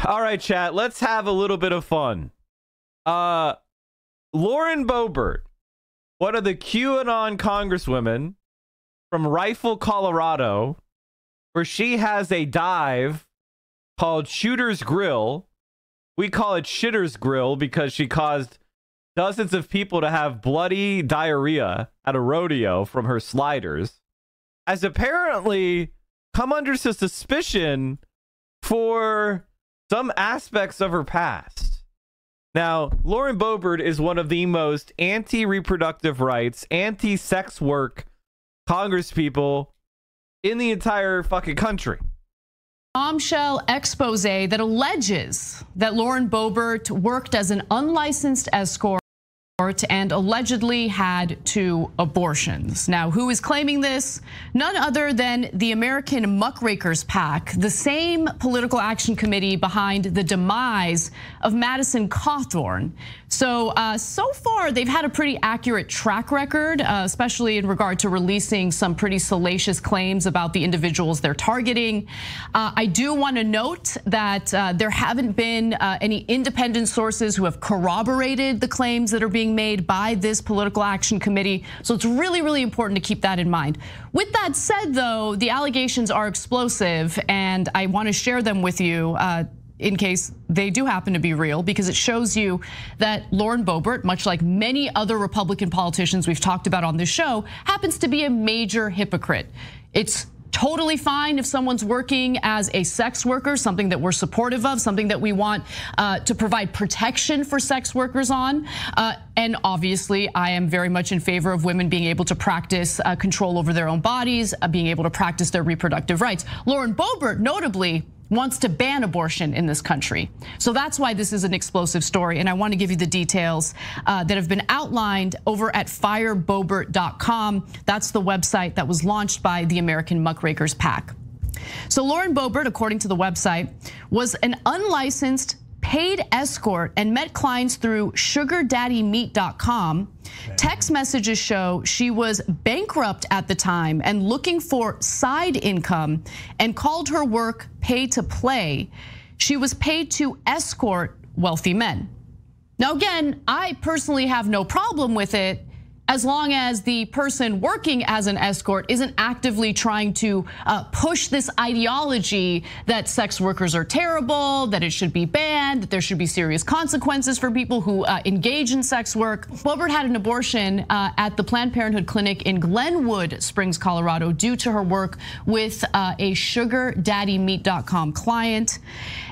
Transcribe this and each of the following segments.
All right, chat. Let's have a little bit of fun. Lauren Boebert, one of the QAnon congresswomen from Rifle, Colorado, where she has a dive called Shooter's Grill. We call it Shitter's Grill because she caused dozens of people to have bloody diarrhea at a rodeo from her sliders, has apparently come under suspicion for some aspects of her past. Now, Lauren Boebert is one of the most anti-reproductive rights, anti-sex work congresspeople in the entire fucking country. Bombshell expose that alleges that Lauren Boebert worked as an unlicensed escort and allegedly had 2 abortions. Now, who is claiming this? None other than the American Muckrakers PAC, the same political action committee behind the demise of Madison Cawthorn. So far, they've had a pretty accurate track record, especially in regard to releasing some pretty salacious claims about the individuals they're targeting. I do want to note that there haven't been any independent sources who have corroborated the claims that are being made by this political action committee. So it's really, really important to keep that in mind. With that said, though, the allegations are explosive, and I want to share them with you in case they do happen to be real, because it shows you that Lauren Boebert, much like many other Republican politicians we've talked about on this show, happens to be a major hypocrite. It's totally fine if someone's working as a sex worker, something that we're supportive of, something that we want to provide protection for sex workers on. And obviously, I am very much in favor of women being able to practice control over their own bodies, being able to practice their reproductive rights. Lauren Boebert, notably, wants to ban abortion in this country. So that's why this is an explosive story. And I want to give you the details that have been outlined over at fireboebert.com. That's the website that was launched by the American Muckrakers PAC. So Lauren Boebert, according to the website, was an unlicensed paid escort and met clients through sugardaddymeet.com. Text messages show she was bankrupt at the time and looking for side income and called her work pay to play. She was paid to escort wealthy men. Now, again, I personally have no problem with it as long as the person working as an escort isn't actively trying to push this ideology that sex workers are terrible, that it should be banned, that there should be serious consequences for people who engage in sex work. Boebert had an abortion at the Planned Parenthood clinic in Glenwood Springs, Colorado, due to her work with a sugardaddymeet.com client.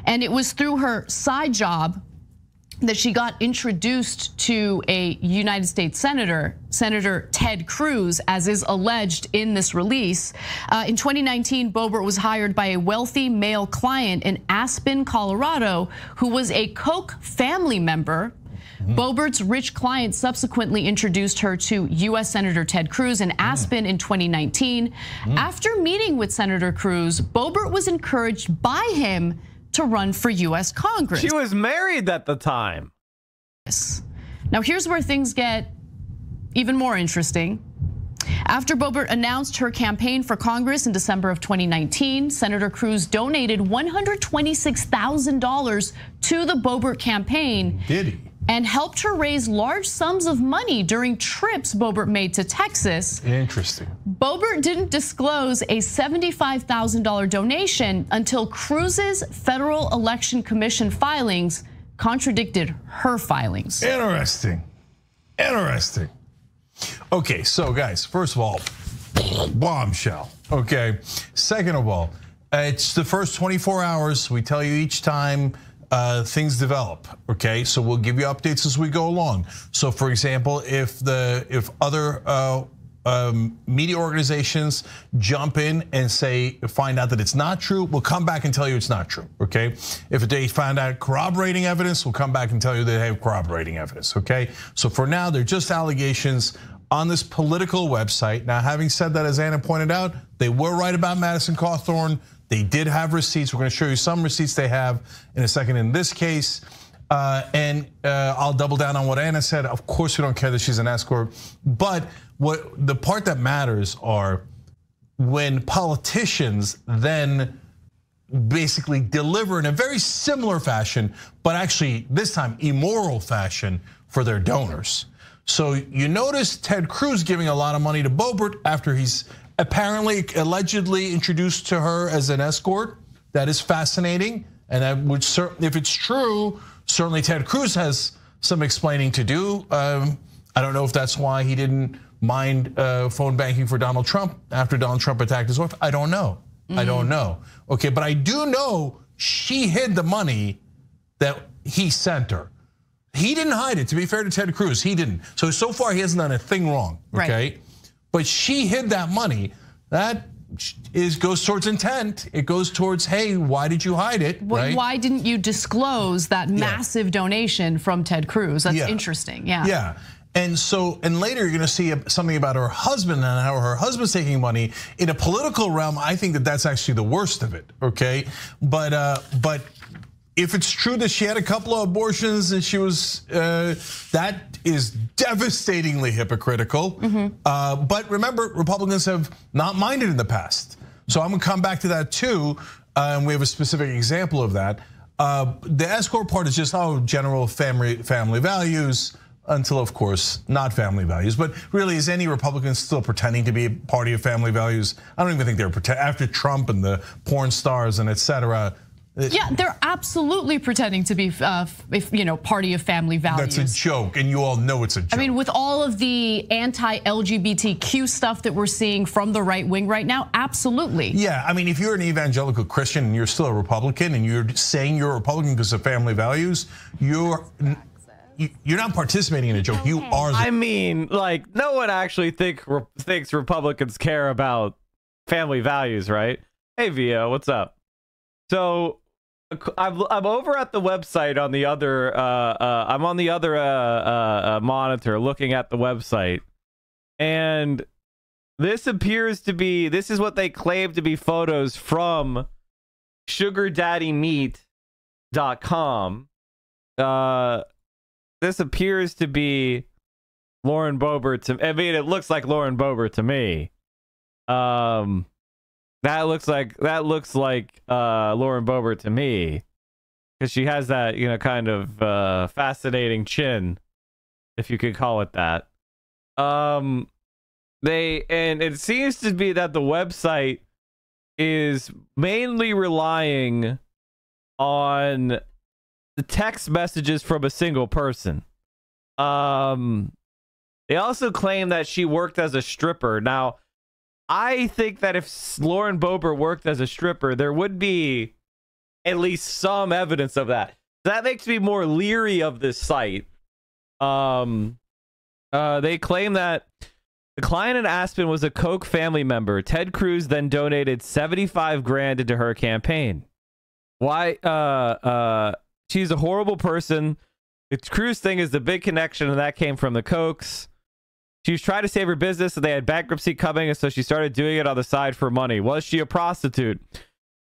And it was through her side job that she got introduced to a United States Senator, Senator Ted Cruz, as is alleged in this release. In 2019, Boebert was hired by a wealthy male client in Aspen, Colorado, who was a Koch family member. Boebert's rich client subsequently introduced her to US Senator Ted Cruz in Aspen in 2019. After meeting with Senator Cruz, Boebert was encouraged by him to run for US Congress. She was married at the time. Now here's where things get even more interesting. After Boebert announced her campaign for Congress in December of 2019, Senator Cruz donated $126,000 to the Boebert campaign. Did he? And helped her raise large sums of money during trips Boebert made to Texas. Interesting. Boebert didn't disclose a $75,000 donation until Cruz's Federal Election Commission filings contradicted her filings. Interesting. Interesting. Okay, so guys, first of all, bombshell. Okay. Second of all, it's the first 24 hours. We tell you each time things develop, okay? So we'll give you updates as we go along. So for example, if other media organizations jump in and find out that it's not true, we'll come back and tell you it's not true, okay? If they find out corroborating evidence, we'll come back and tell you they have corroborating evidence, okay? So for now, they're just allegations on this political website. Now, having said that, as Anna pointed out, they were right about Madison Cawthorn. They did have receipts. We're gonna show you some receipts they have in a second in this case. And I'll double down on what Anna said. Of course, we don't care that she's an escort, but what the part that matters are when politicians then basically deliver in a very similar fashion, but actually this time immoral fashion for their donors. So you notice Ted Cruz giving a lot of money to Boebert after he's apparently, allegedly introduced to her as an escort. That is fascinating, and that would certainly, if it's true, certainly Ted Cruz has some explaining to do. I don't know if that's why he didn't mind phone banking for Donald Trump after Donald Trump attacked his wife. I don't know. I don't know. Okay, but I do know she hid the money that he sent her. He didn't hide it. To be fair to Ted Cruz, he didn't. So far he hasn't done a thing wrong. Okay, right. But she hid that money. That goes towards intent. It goes towards, hey, why did you hide it? Right? Why didn't you disclose that massive donation from Ted Cruz? That's interesting. Yeah. And later you're going to see something about her husband and how her husband's taking money in a political realm. I think that that's actually the worst of it. Okay, but if it's true that she had a couple of abortions and she was, that is devastatingly hypocritical. But remember, Republicans have not minded in the past. So I'm gonna come back to that too. And we have a specific example of that. The escort part is just general family values, until of course not family values. But really, is any Republican still pretending to be a party of family values? I don't even think they're after Trump and the porn stars and etc. Yeah, they're absolutely pretending to be, party of family values. That's a joke, and you all know it's a joke. I mean, with all of the anti-LGBTQ stuff that we're seeing from the right wing right now, absolutely. Yeah, I mean, if you're an evangelical Christian and you're still a Republican and you're saying you're a Republican because of family values, you're not participating in a joke. You are. I mean, like, no one actually thinks Republicans care about family values, right? Hey, Vio, what's up? So I'm over at the website on the other. I'm on the other monitor looking at the website, and this appears to be. This is what they claim to be photos from sugardaddymeet.com. This appears to be Lauren Boebert. I mean, it looks like Lauren Boebert to me. That looks like Lauren Boebert to me, because she has that kind of fascinating chin, if you could call it that. And it seems to be that the website is mainly relying on the text messages from a single person. They also claim that she worked as a stripper. Now, I think that if Lauren Boebert worked as a stripper, there would be at least some evidence of that. That makes me more leery of this site. They claim that the client in Aspen was a Koch family member. Ted Cruz then donated 75 grand into her campaign. Why? She's a horrible person. The Cruz thing is the big connection, and that came from the Kochs. She was trying to save her business, and they had bankruptcy coming, and so she started doing it on the side for money. Was she a prostitute?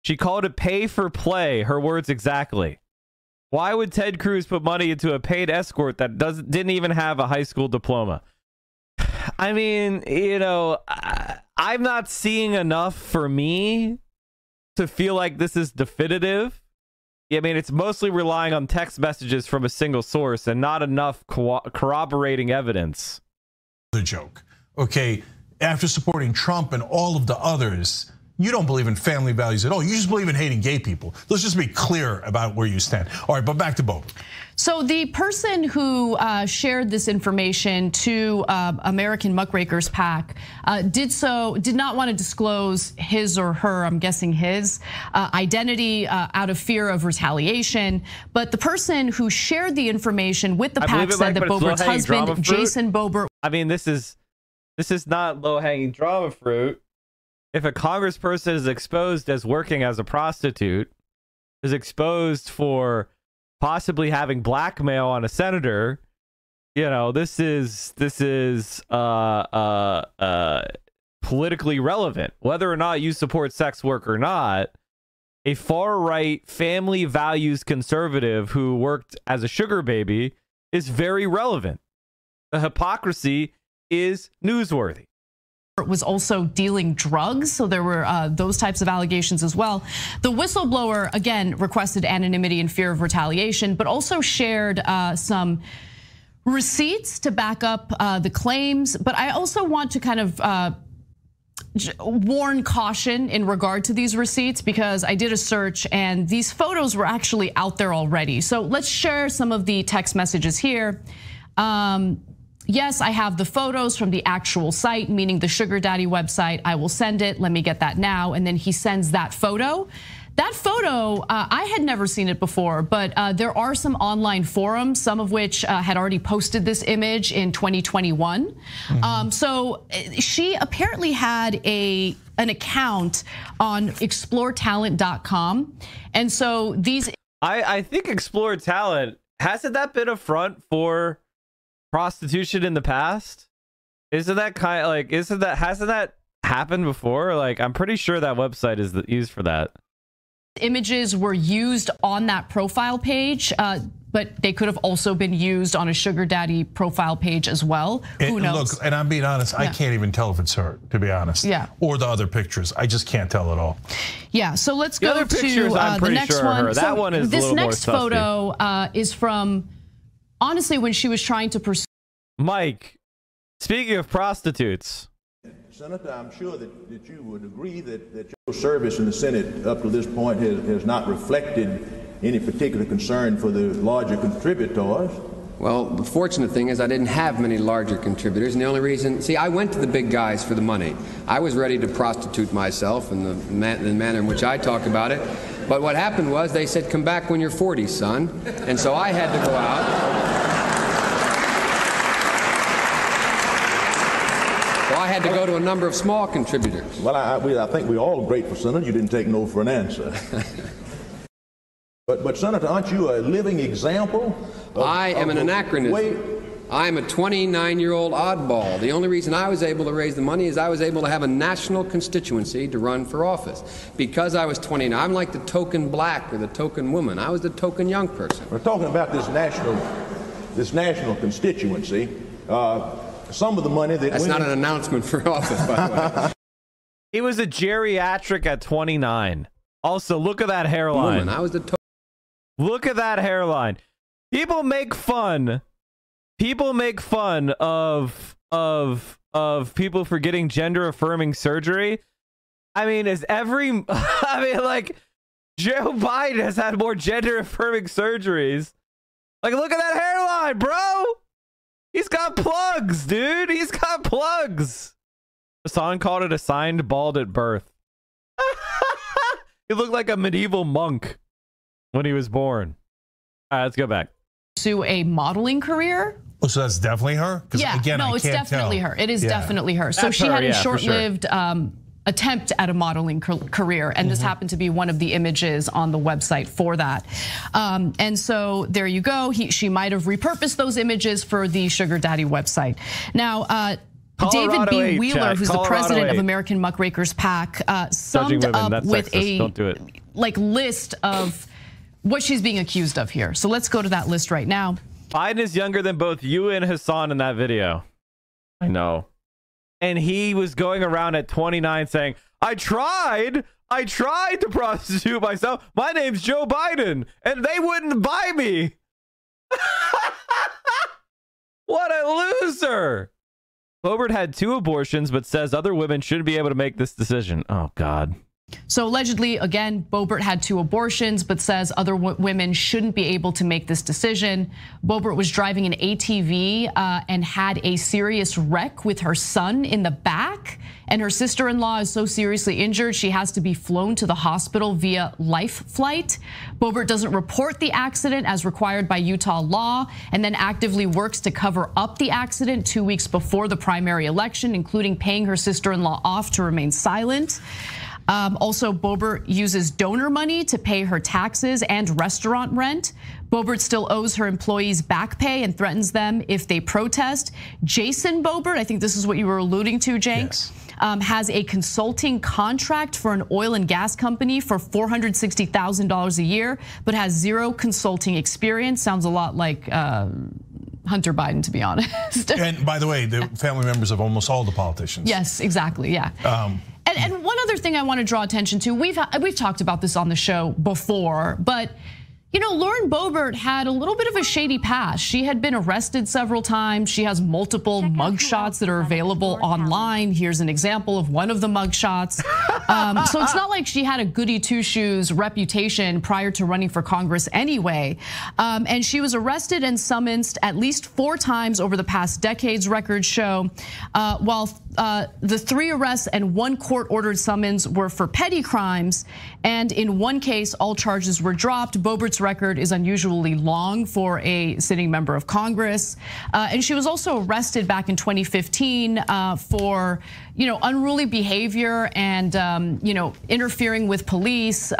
She called it pay for play, her words exactly. Why would Ted Cruz put money into a paid escort that didn't even have a high school diploma? I mean, I'm not seeing enough for me to feel like this is definitive. I mean, it's mostly relying on text messages from a single source and not enough corroborating evidence. The joke. Okay, after supporting Trump and all of the others, you don't believe in family values at all. You just believe in hating gay people. Let's just be clear about where you stand. All right, but back to Boebert. So the person who shared this information to American Muckrakers PAC did not want to disclose his or her, I'm guessing his, identity out of fear of retaliation. But the person who shared the information with the PAC said that Boebert's husband, Jason Boebert. I mean, this is not low-hanging drama fruit. If a congressperson is exposed as working as a prostitute, is exposed for possibly having blackmail on a senator, this is politically relevant. Whether or not you support sex work or not, a far-right family values conservative who worked as a sugar baby is very relevant. The hypocrisy is newsworthy. was also dealing drugs, so there were those types of allegations as well. The whistleblower, again, requested anonymity in fear of retaliation, but also shared some receipts to back up the claims. But I also want to kind of warn caution in regard to these receipts, because I did a search and these photos were actually out there already. So let's share some of the text messages here. Yes, I have the photos from the actual site, meaning the sugar daddy website. I will send it. Let me get that now. And then he sends that photo. That photo, I had never seen it before, but there are some online forums, some of which had already posted this image in 2021. So she apparently had an account on exploretalent.com. And so these. I think Explore Talent, hasn't that been a front for prostitution in the past? Isn't that kind of like, hasn't that happened before? Like, I'm pretty sure that website is used for that. Images were used on that profile page, but they could have also been used on a sugar daddy profile page as well. Who knows? Look, and I'm being honest, I can't even tell if it's her, to be honest. Yeah. Or the other pictures. I just can't tell at all. Yeah, so let's go to the next one. That one is a little more This next photo is from, honestly, when she was trying to pursue. Mike, speaking of prostitutes. Senator, I'm sure that you would agree that your service in the Senate up to this point has not reflected any particular concern for the larger contributors. Well, the fortunate thing is I didn't have many larger contributors, and the only reason, see, I went to the big guys for the money. I was ready to prostitute myself in the manner in which I talk about it. But what happened was they said, come back when you're 40, son. And so I had to go out. So I had to go to a number of small contributors. Well, I think we're all grateful, Senator. You didn't take no for an answer. But Senator, aren't you a living example? I am an anachronism. I'm a 29-year-old oddball. The only reason I was able to raise the money is I was able to have a national constituency to run for office. Because I was 29, I'm like the token black or the token woman. I was the token young person. We're talking about this national constituency. Some of the money that that's not an announcement for office, by the way. He was a geriatric at 29. Also, look at that hairline. Woman, I was the look at that hairline. People make fun. People make fun of people for getting gender affirming surgery. I mean, like Joe Biden has had more gender affirming surgeries. Like, look at that hairline, bro. He's got plugs, dude. He's got plugs. Hasan called it assigned bald at birth. He looked like a medieval monk when he was born. All right, let's go back. Pursue a modeling career. Oh, so that's definitely her? Yeah, again, no, it's definitely her. It is definitely her. So she had a short-lived attempt at a modeling career, and this happened to be one of the images on the website for that. And so there you go. She might have repurposed those images for the sugar daddy website. Now, David B. Wheeler, who's the president of American Muckrakers PAC, summed up with a list of what she's being accused of here. So let's go to that list right now. Biden is younger than both you and Hasan in that video. I know. And he was going around at 29 saying, I tried to prostitute myself. My name's Joe Biden, and they wouldn't buy me. What a loser. Boebert had 2 abortions, but says other women shouldn't be able to make this decision. Oh, God. So allegedly, again, Boebert had 2 abortions, but says other women shouldn't be able to make this decision. Boebert was driving an ATV and had a serious wreck with her son in the back. And her sister-in-law is so seriously injured, she has to be flown to the hospital via life flight. Boebert doesn't report the accident as required by Utah law, and then actively works to cover up the accident 2 weeks before the primary election, including paying her sister-in-law off to remain silent. Also, Boebert uses donor money to pay her taxes and restaurant rent. Boebert still owes her employees back pay and threatens them if they protest. Jason Boebert, I think this is what you were alluding to, Cenk, yes. Has a consulting contract for an oil and gas company for $460,000 a year, but has 0 consulting experience. Sounds a lot like Hunter Biden, to be honest. And by the way, the family members of almost all the politicians. Yes, exactly, yeah. And one other thing I want to draw attention to, we've talked about this on the show before, but you know, Lauren Boebert had a little bit of a shady past. She had been arrested several times. She has multiple mugshots that are available online. Here's an example of one of the mugshots. So it's not like she had a goody two-shoes reputation prior to running for Congress anyway. And she was arrested and summoned at least 4 times over the past decades, records show. While the 3 arrests and 1 court-ordered summons were for petty crimes, and in one case, all charges were dropped. Boebert's record is unusually long for a sitting member of Congress. And she was also arrested back in 2015 for unruly behavior and interfering with police.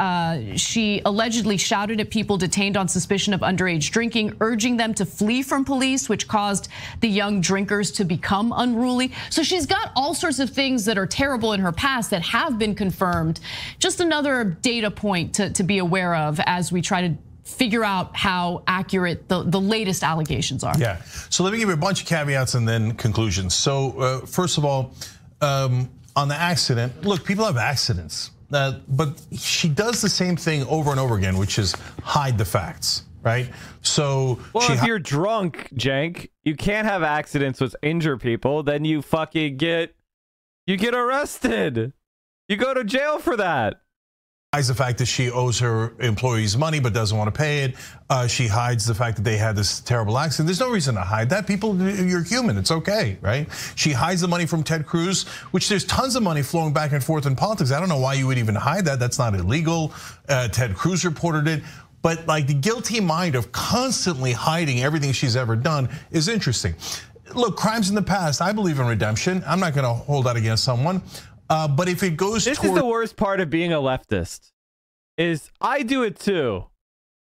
She allegedly shouted at people detained on suspicion of underage drinking, urging them to flee from police, which caused the young drinkers to become unruly. So she's got all sorts of things that are terrible in her past that have been confirmed. Just another data point to be aware of as we try to figure out how accurate the latest allegations are. Yeah, so let me give you a bunch of caveats and then conclusions. So first of all, on the accident, look, people have accidents, but she does the same thing over and over again, which is hide the facts, right? So well, if you're drunk, Cenk, you can't have accidents which injure people, then you fucking get arrested. You go to jail for that. Hides the fact that she owes her employees money but doesn't want to pay it. She hides the fact that they had this terrible accident. There's no reason to hide that. People, you're human, it's okay, right? She hides the money from Ted Cruz, which there's tons of money flowing back and forth in politics. I don't know why you would even hide that. That's not illegal. Ted Cruz reported it. But like the guilty mind of constantly hiding everything she's ever done is interesting. Look, crimes in the past, I believe in redemption. I'm not gonna hold that against someone. But if it goes this is the worst part of being a leftist, is I do it too.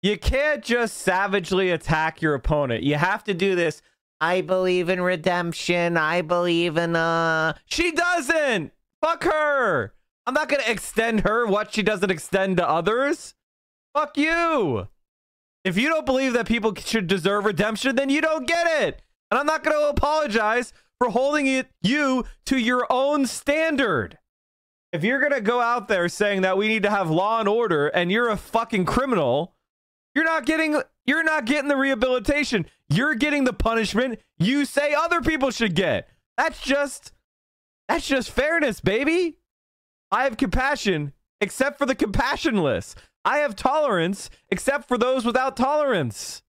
You can't just savagely attack your opponent. You have to do this. I believe in redemption. I believe in she doesn't. Fuck her. I'm not gonna extend her what she doesn't extend to others. Fuck you. If you don't believe that people should deserve redemption, then you don't get it. And I'm not gonna apologize for holding you to your own standard. If you're gonna go out there saying that we need to have law and order and you're a fucking criminal, you're not getting the rehabilitation. You're getting the punishment you say other people should get. That's just fairness, baby. I have compassion except for the compassionless. I have tolerance except for those without tolerance.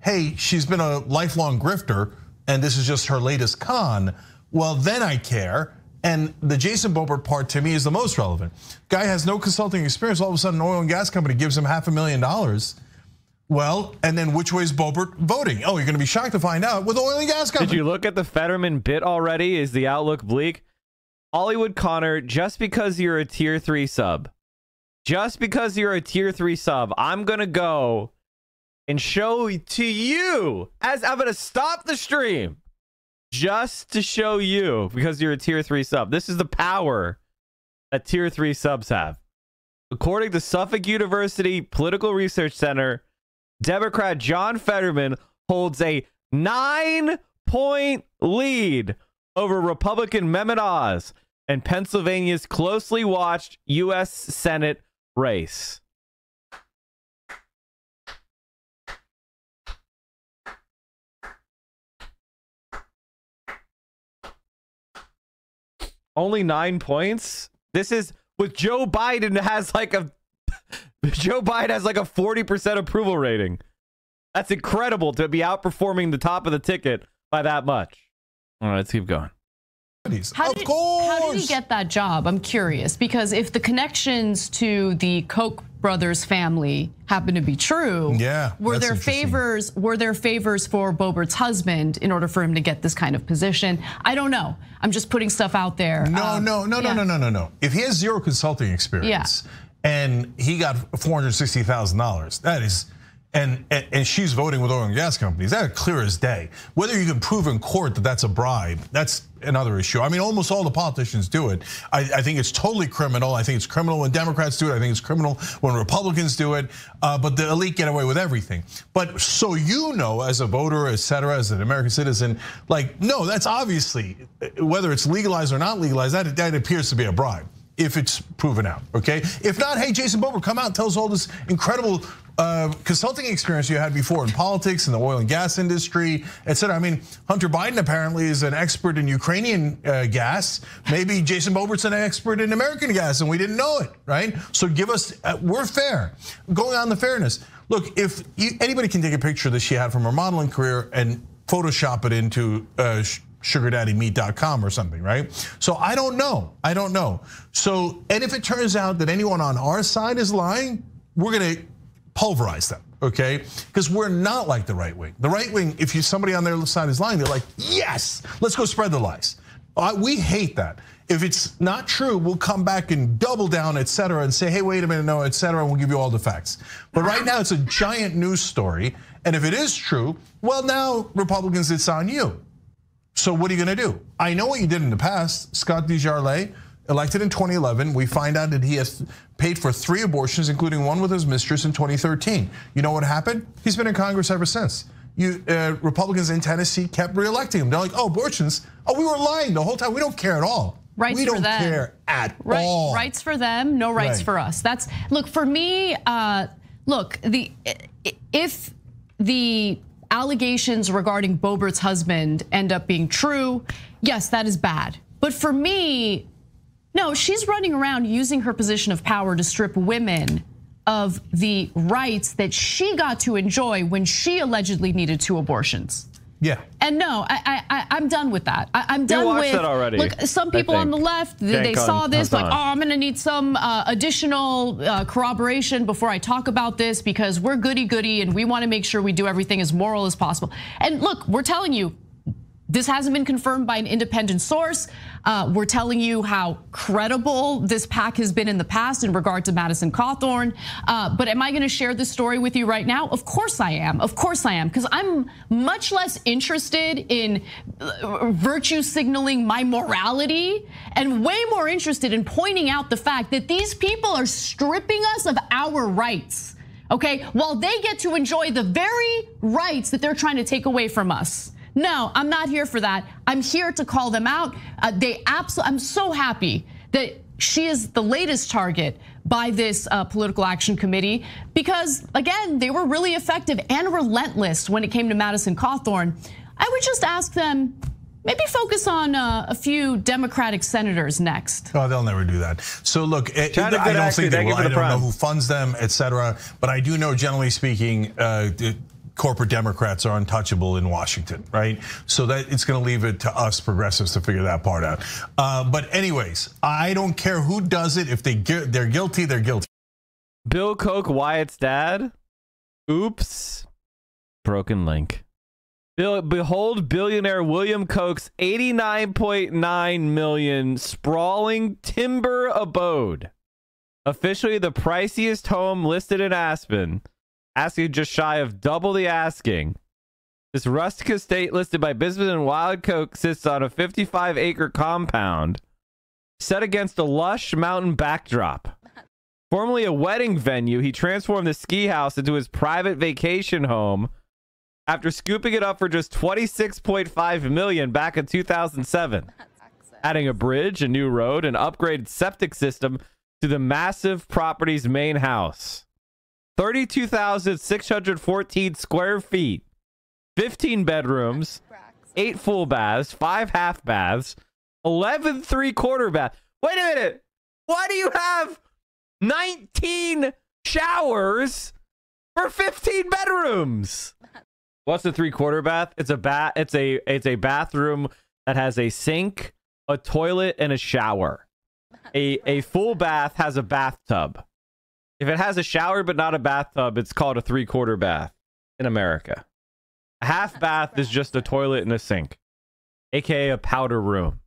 Hey, she's been a lifelong grifter and this is just her latest con. Well, then I care. And the Jason Boebert part to me is the most relevant. Guy has no consulting experience. All of a sudden, an oil and gas company gives him $500,000. Well, and then which way is Boebert voting? Oh, you're going to be shocked to find out with oil and gas company. Did you look at the Fetterman bit already? Is the outlook bleak? Hollywood Connor, just because you're a tier 3 sub, I'm going to go and show to you as I'm going to stop the stream. Just to show you, because you're a tier 3 sub. This is the power that tier 3 subs have. According to Suffolk University Political Research Center, Democrat John Fetterman holds a 9-point lead over Republican Mehmet Oz in Pennsylvania's closely watched U.S. Senate race. Only 9 points. This is with Joe Biden has like a 40% approval rating. That's incredible to be outperforming the top of the ticket by that much. All right, let's keep going. How did he get that job? I'm curious, because if the connections to the Koch brothers family happen to be true, were there favors for Boebert's husband in order for him to get this kind of position? I don't know. I'm just putting stuff out there. No. If he has zero consulting experience and he got $460,000, that is and she's voting with oil and gas companies. That's clear as day. Whether you can prove in court that that's a bribe, that's another issue. I mean, almost all the politicians do it. I think it's totally criminal. I think it's criminal when Democrats do it. I think it's criminal when Republicans do it. But the elite get away with everything. But so you know, as a voter, et cetera, as an American citizen, like, no, that's obviously, whether it's legalized or not legalized, that appears to be a bribe if it's proven out, okay? If not, hey, Jason Boebert, come out and tell us all this incredible consulting experience you had before in politics, in the oil and gas industry, et cetera. I mean, Hunter Biden apparently is an expert in Ukrainian gas. Maybe Jason Boebert's an expert in American gas and we didn't know it, right? So give us, we're fair. Going on the fairness. Look, if anybody can take a picture that she had from her modeling career and Photoshop it into sugardaddymeet.com or something, right? So I don't know. So, and if it turns out that anyone on our side is lying, we're gonna pulverize them, okay? Because we're not like the right wing. The right wing, if somebody on their side is lying, they're like, yes, let's go spread the lies. We hate that. If it's not true, we'll come back and double down, et cetera, and say, hey, wait a minute, no, et cetera, and we'll give you all the facts. But right now, it's a giant news story. And if it is true, well, now Republicans, it's on you. So what are you gonna do? I know what you did in the past. Scott DeJarlais, elected in 2011, we find out that he has paid for 3 abortions, including one with his mistress in 2013. You know what happened? He's been in Congress ever since. Republicans in Tennessee kept reelecting him. They're like, oh, abortions, oh, we were lying the whole time. We don't care at all. Rights we for don't them. care at all. Rights for them, no rights for us. That's, look, for me, look, if the allegations regarding Boebert's husband end up being true, yes, that is bad. But for me, no, she's running around using her position of power to strip women of the rights that she got to enjoy when she allegedly needed 2 abortions. Yeah. And no, I'm done with that. I'm done with that already. Look, some people on the left, they saw this like, oh, I'm gonna need some additional corroboration before I talk about this because we're goody-goody and we wanna make sure we do everything as moral as possible. And look, we're telling you, this hasn't been confirmed by an independent source. We're telling you how credible this PAC has been in the past in regard to Madison Cawthorn. But am I gonna share this story with you right now? Of course I am, because I'm much less interested in virtue signaling my morality and way more interested in pointing out the fact that these people are stripping us of our rights, okay? While they get to enjoy the very rights that they're trying to take away from us. No, I'm not here for that. I'm here to call them out. I'm so happy that she is the latest target by this political action committee because, again, they were really effective and relentless when it came to Madison Cawthorn. I would just ask them, maybe focus on a few Democratic senators next. Oh, they'll never do that. So look, I don't think they will. I don't know who funds them, et cetera. But I do know, generally speaking, corporate Democrats are untouchable in Washington, right? So that it's going to leave it to us progressives to figure that part out. But anyways, I don't care who does it. If they're guilty, they're guilty. Bill Koch, Wyatt's dad. Oops. Broken link. Behold billionaire William Koch's $89.9 million sprawling timber abode. Officially the priciest home listed in Aspen. Asking just shy of double the asking. This rustic estate listed by businessman Wild Koch sits on a 55-acre compound set against a lush mountain backdrop. Formerly a wedding venue, he transformed the ski house into his private vacation home after scooping it up for just $26.5 million back in 2007. Adding a bridge, a new road, and upgraded septic system to the massive property's main house. 32,614 square feet, 15 bedrooms, 8 full baths, 5 half baths, 11 3/4 baths. Wait a minute. Why do you have 19 showers for 15 bedrooms? What's a 3/4 bath? It's a bathroom that has a sink, a toilet, and a shower. A full bath has a bathtub. If it has a shower but not a bathtub, it's called a 3/4 bath in America. A half bath is just a toilet and a sink, aka a powder room.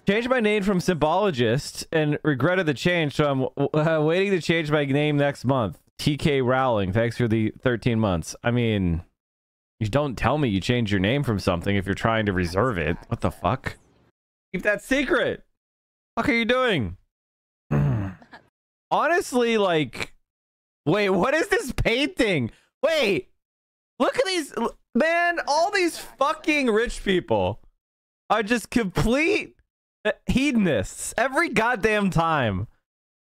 Changed my name from symbologist and regretted the change, so I'm waiting to change my name next month. TK Rowling, thanks for the 13 months. I mean, you don't tell me you changed your name from something if you're trying to reserve it. What the fuck? Keep that secret. What are you doing? Honestly, like, wait, what is this painting? Wait, look at these, man, all these fucking rich people are just complete hedonists every goddamn time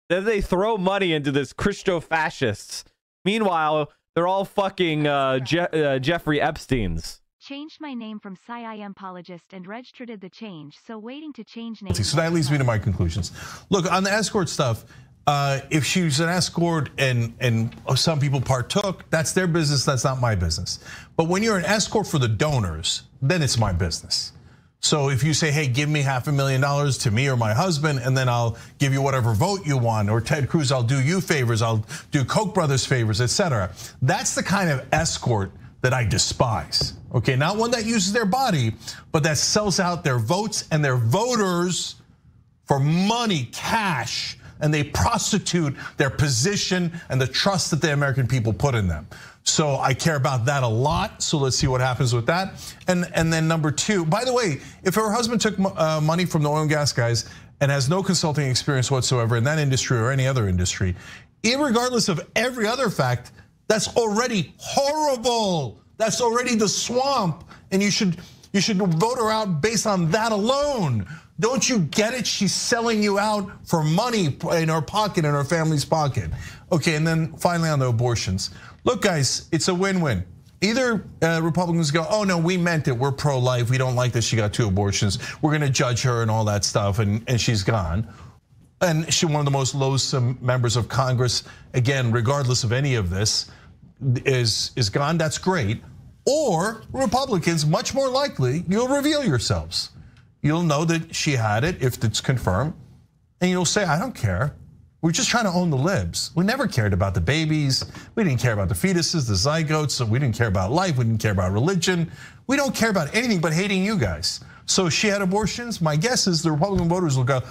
that they throw money into this Christo-fascists. Meanwhile, they're all fucking Jeffrey Epsteins. Changed my name from SciIM apologist and registered the change, so waiting to change name. So that leads me to my conclusions. Look, on the escort stuff, if she's an escort and some people partook, that's their business, that's not my business. But when you're an escort for the donors, then it's my business. So if you say, hey, give me $500,000 to me or my husband, and then I'll give you whatever vote you want, or Ted Cruz, I'll do you favors, I'll do Koch brothers favors, etc. That's the kind of escort that I despise. Okay, not one that uses their body, but that sells out their votes and their voters for money, cash, and they prostitute their position and the trust that the American people put in them. So I care about that a lot. So let's see what happens with that. And then number two, by the way, if her husband took money from the oil and gas guys and has no consulting experience whatsoever in that industry or any other industry, irregardless of every other fact, that's already horrible. That's already the swamp. And you should vote her out based on that alone. Don't you get it? She's selling you out for money in her pocket, in her family's pocket. Okay, and then finally on the abortions. Look, guys, it's a win-win. Either Republicans go, oh no, we meant it, we're pro-life, we don't like that she got 2 abortions, we're gonna judge her and all that stuff, and she's gone. And she's one of the most loathsome members of Congress, again, regardless of any of this, is gone, that's great. Or Republicans, much more likely, you'll reveal yourselves. You'll know that she had it if it's confirmed, and you'll say, I don't care. We're just trying to own the libs. We never cared about the babies. We didn't care about the fetuses, the zygotes. So we didn't care about life. We didn't care about religion. We don't care about anything but hating you guys. So she had abortions. My guess is the Republican voters will go,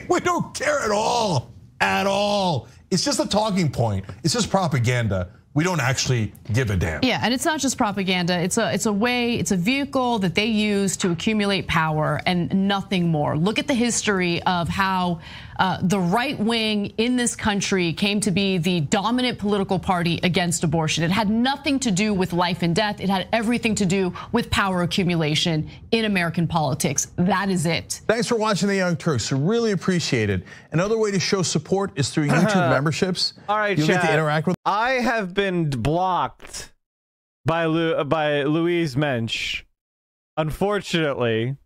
we don't care at all, at all. It's just a talking point. It's just propaganda. We don't actually give a damn. Yeah, and it's not just propaganda. It's a way, it's a vehicle that they use to accumulate power and nothing more. Look at the history of how the right wing in this country came to be the dominant political party against abortion. It had nothing to do with life and death. It had everything to do with power accumulation in American politics. That is it. Thanks for watching The Young Turks. We really appreciate it. Another way to show support is through YouTube memberships. All right, you'll get to interact with. I have been blocked by Louise Mensch, unfortunately,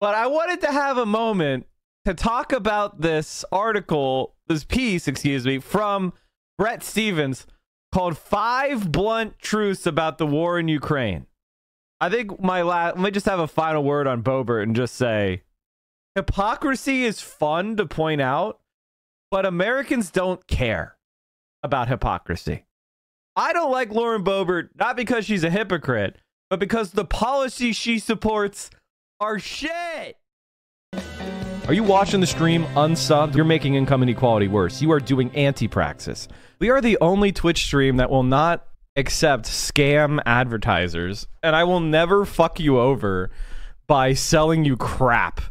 but I wanted to have a moment to talk about this article, this piece, excuse me, from Brett Stevens called 5 Blunt Truths About the War in Ukraine. I think let me just have a final word on Boebert and just say, hypocrisy is fun to point out, but Americans don't care about hypocrisy. I don't like Lauren Boebert, not because she's a hypocrite, but because the policies she supports are shit. Are you watching the stream unsubbed? You're making income inequality worse. You are doing anti-praxis. We are the only Twitch stream that will not accept scam advertisers, and I will never fuck you over by selling you crap